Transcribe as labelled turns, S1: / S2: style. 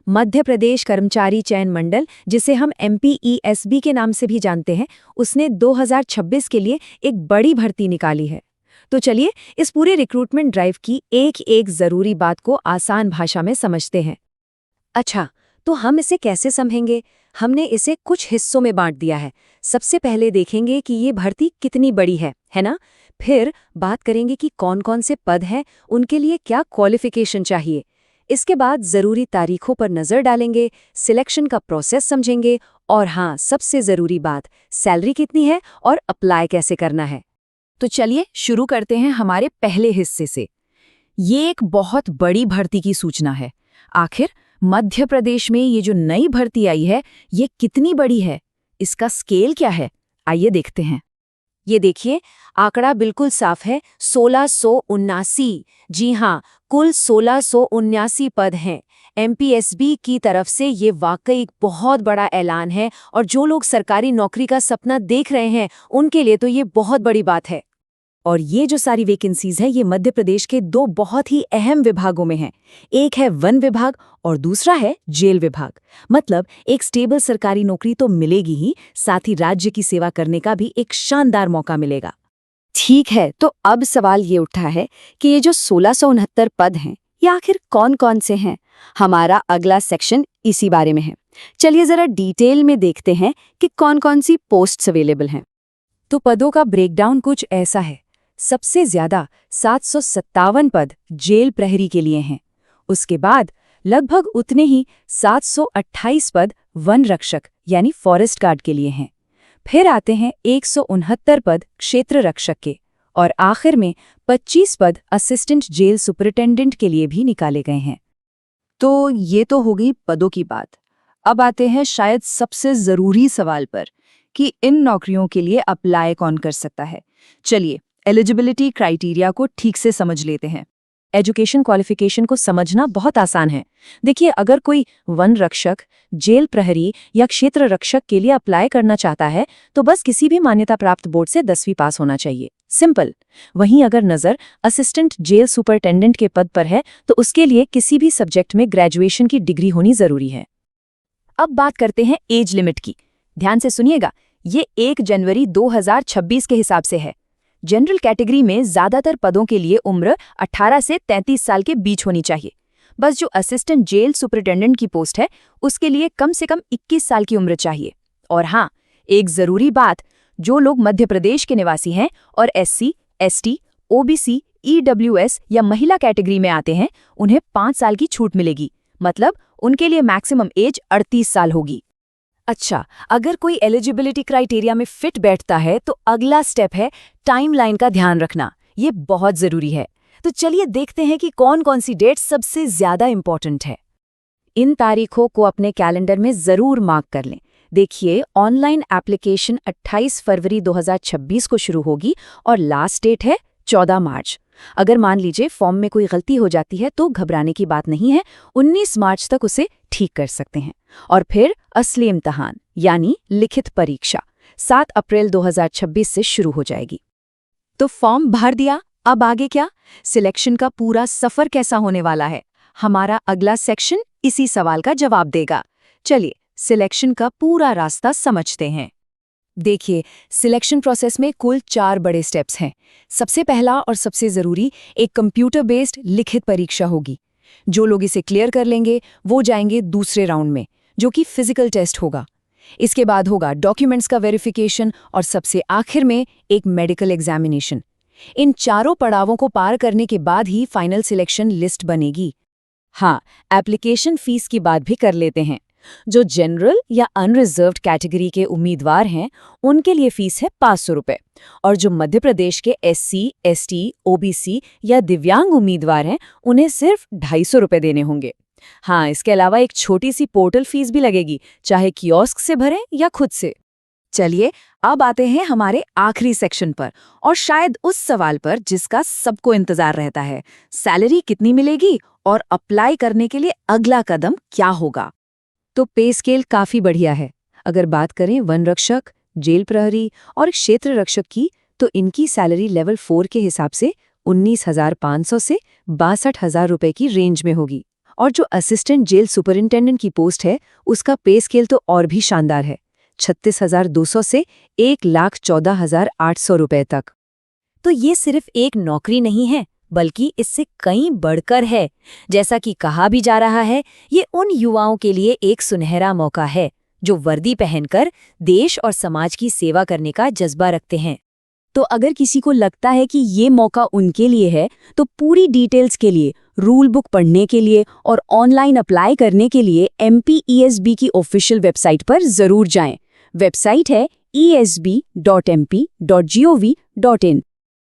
S1: मध्य प्रदेश कर्मचारी चयन मंडल, जिसे हम MPESB के नाम से भी जानते हैं, उसने 2026 के लिए एक बड़ी भर्ती निकाली है। तो चलिए इस पूरे रिक्रूटमेंट ड्राइव की एक एक जरूरी बात को आसान भाषा में समझते हैं। अच्छा, तो हम इसे कैसे समझेंगे? हमने इसे कुछ हिस्सों में बांट दिया है। सबसे पहले देखेंगे कि ये भर्ती कितनी बड़ी है ना? फिर बात करेंगे कि कौन-कौन से पद हैं, उनके लिए क्या क्वालिफिकेशन चाहिए। इसके बाद ज़रूरी तारीखों पर नज़र डालेंगे, सिलेक्शन का प्रोसेस समझेंगे और हाँ, सबसे ज़रूरी बात, सैलरी कितनी है और अप्लाई कैसे करना है। तो चलिए शुरू करते हैं हमारे पहले हिस्से से। ये एक बहुत बड़ी भर्ती की सूचना है। आखिर मध्य प्रदेश में ये जो नई भर्ती आई है, ये कितनी बड़ी है? इसका स्केल क्या है? आइए देखते हैं। ये देखिए, आंकड़ा बिल्कुल साफ है, 1679। जी हाँ, कुल 1679 पद हैं। MPSB की तरफ से ये वाकई एक बहुत बड़ा ऐलान है और जो लोग सरकारी नौकरी का सपना देख रहे हैं, उनके लिए तो ये बहुत बड़ी बात है। और ये जो सारी वैकेंसीज है, ये मध्य प्रदेश के दो बहुत ही अहम विभागों में हैं। एक है वन विभाग और दूसरा है जेल विभाग। मतलब एक स्टेबल सरकारी नौकरी तो मिलेगी ही, साथ ही राज्य की सेवा करने का भी एक शानदार मौका मिलेगा। ठीक है, तो अब सवाल ये उठा है कि ये जो 1669 पद हैं, ये आखिर कौन-कौन से हैं? हमारा अगला सेक्शन इसी बारे में है। चलिए जरा डिटेल में देखते हैं कि कौन-कौन सी पोस्ट्स अवेलेबल हैं। तो पदों का ब्रेकडाउन कुछ ऐसा है। सबसे ज्यादा 757 पद जेल प्रहरी के लिए हैं। उसके बाद लगभग उतने ही 728 पद वन रक्षक यानी फॉरेस्ट गार्ड के लिए हैं। फिर आते हैं 169 पद क्षेत्र रक्षक के और आखिर में 25 पद असिस्टेंट जेल सुपरिटेंडेंट के लिए भी निकाले गए हैं। तो ये तो हो गई पदों की बात। अब आते हैं शायद सबसे जरूरी सवाल पर कि इन नौकरियों के लिए अप्लाई कौन कर सकता है। चलिए एलिजिबिलिटी क्राइटेरिया को ठीक से समझ लेते हैं। एजुकेशन क्वालिफिकेशन को समझना बहुत आसान है। देखिए, अगर कोई वन रक्षक, जेल प्रहरी या क्षेत्र रक्षक के लिए अप्लाई करना चाहता है तो बस किसी भी मान्यता प्राप्त बोर्ड से 10वीं पास होना चाहिए। सिंपल। वहीं अगर नजर असिस्टेंट जेल सुपरिटेंडेंट के पद पर है तो उसके लिए किसी भी सब्जेक्ट में ग्रेजुएशन की डिग्री होनी जरूरी है। अब बात करते हैं एज लिमिट की। ध्यान से सुनिएगा, ये 1 जनवरी 2026 के हिसाब से है। जनरल कैटेगरी में ज्यादातर पदों के लिए उम्र 18 से 33 साल के बीच होनी चाहिए। बस जो असिस्टेंट जेल सुपरिटेंडेंट की पोस्ट है, उसके लिए कम से कम 21 साल की उम्र चाहिए। और हाँ, एक जरूरी बात, जो लोग मध्य प्रदेश के निवासी हैं और SC, ST, OBC, EWS या महिला कैटेगरी में आते हैं, उन्हें 5 साल की छूट मिलेगी। मतलब उनके लिए मैक्सिमम एज 38 साल होगी। अच्छा, अगर कोई एलिजिबिलिटी क्राइटेरिया में फिट बैठता है तो अगला स्टेप है टाइमलाइन का ध्यान रखना। ये बहुत जरूरी है। तो चलिए देखते हैं कि कौन-कौन सी डेट सबसे ज्यादा इंपॉर्टेंट है। इन तारीखों को अपने कैलेंडर में जरूर मार्क कर लें। देखिए, ऑनलाइन एप्लीकेशन 28 फरवरी 2026 को शुरू होगी और लास्ट डेट है 14 मार्च। अगर मान लीजिए फॉर्म में कोई गलती हो जाती है तो घबराने की बात नहीं है, 19 मार्च तक उसे ठीक कर सकते हैं। और फिर असली इम्तिहान यानी लिखित परीक्षा 7 अप्रैल 2026 से शुरू हो जाएगी। तो फॉर्म भर दिया, अब आगे क्या? सिलेक्शन का पूरा सफर कैसा होने वाला है? हमारा अगला सेक्शन इसी सवाल का जवाब देगा। चलिए सिलेक्शन का पूरा रास्ता समझते हैं। देखिए, सिलेक्शन प्रोसेस में कुल 4 बड़े स्टेप्स हैं। सबसे पहला और सबसे ज़रूरी एक कंप्यूटर बेस्ड लिखित परीक्षा होगी। जो लोग इसे क्लियर कर लेंगे वो जाएंगे दूसरे राउंड में, जो कि फिजिकल टेस्ट होगा। इसके बाद होगा डॉक्यूमेंट्स का वेरिफिकेशन और सबसे आखिर में एक मेडिकल एग्जामिनेशन। इन चारों पड़ावों को पार करने के बाद ही फाइनल सिलेक्शन लिस्ट बनेगी। हाँ, एप्लीकेशन फीस की बात भी कर लेते हैं। जो जनरल या अनरिजर्व्ड कैटेगरी के उम्मीदवार हैं, उनके लिए फीस है 500 रुपये और जो मध्य प्रदेश के SC, ST, OBC या दिव्यांग उम्मीदवार हैं, उन्हें सिर्फ 250 रुपये देने होंगे। हाँ, इसके अलावा एक छोटी सी पोर्टल फीस भी लगेगी, चाहे कियोस्क से भरें या खुद से। चलिए अब आते हैं हमारे आखिरी सेक्शन पर और शायद उस सवाल पर जिसका सबको इंतजार रहता है, सैलरी कितनी मिलेगी और अप्लाई करने के लिए अगला कदम क्या होगा। तो पे स्केल काफी बढ़िया है। अगर बात करें वन रक्षक, जेल प्रहरी और क्षेत्र रक्षक की, तो इनकी सैलरी लेवल 4 के हिसाब से 19,500 से 62,000 रुपए की रेंज में होगी। और जो असिस्टेंट जेल सुपरिंटेंडेंट की पोस्ट है, उसका पे स्केल तो और भी शानदार है, 36,200 से 1,14,800 रुपए तक।
S2: तो ये सिर्फ एक नौकरी नहीं है, बल्कि इससे कहीं बढ़कर है। जैसा कि कहा भी जा रहा है, ये उन युवाओं के लिए एक सुनहरा मौका है जो वर्दी पहनकर देश और समाज की सेवा करने का जज्बा रखते हैं।
S3: तो अगर किसी को लगता है कि ये मौका उनके लिए है, तो पूरी डिटेल्स के लिए, रूल बुक पढ़ने के लिए और ऑनलाइन अप्लाई करने के लिए MPESB की ऑफिशियल वेबसाइट पर जरूर जाएं। वेबसाइट है esb.mp.gov.in।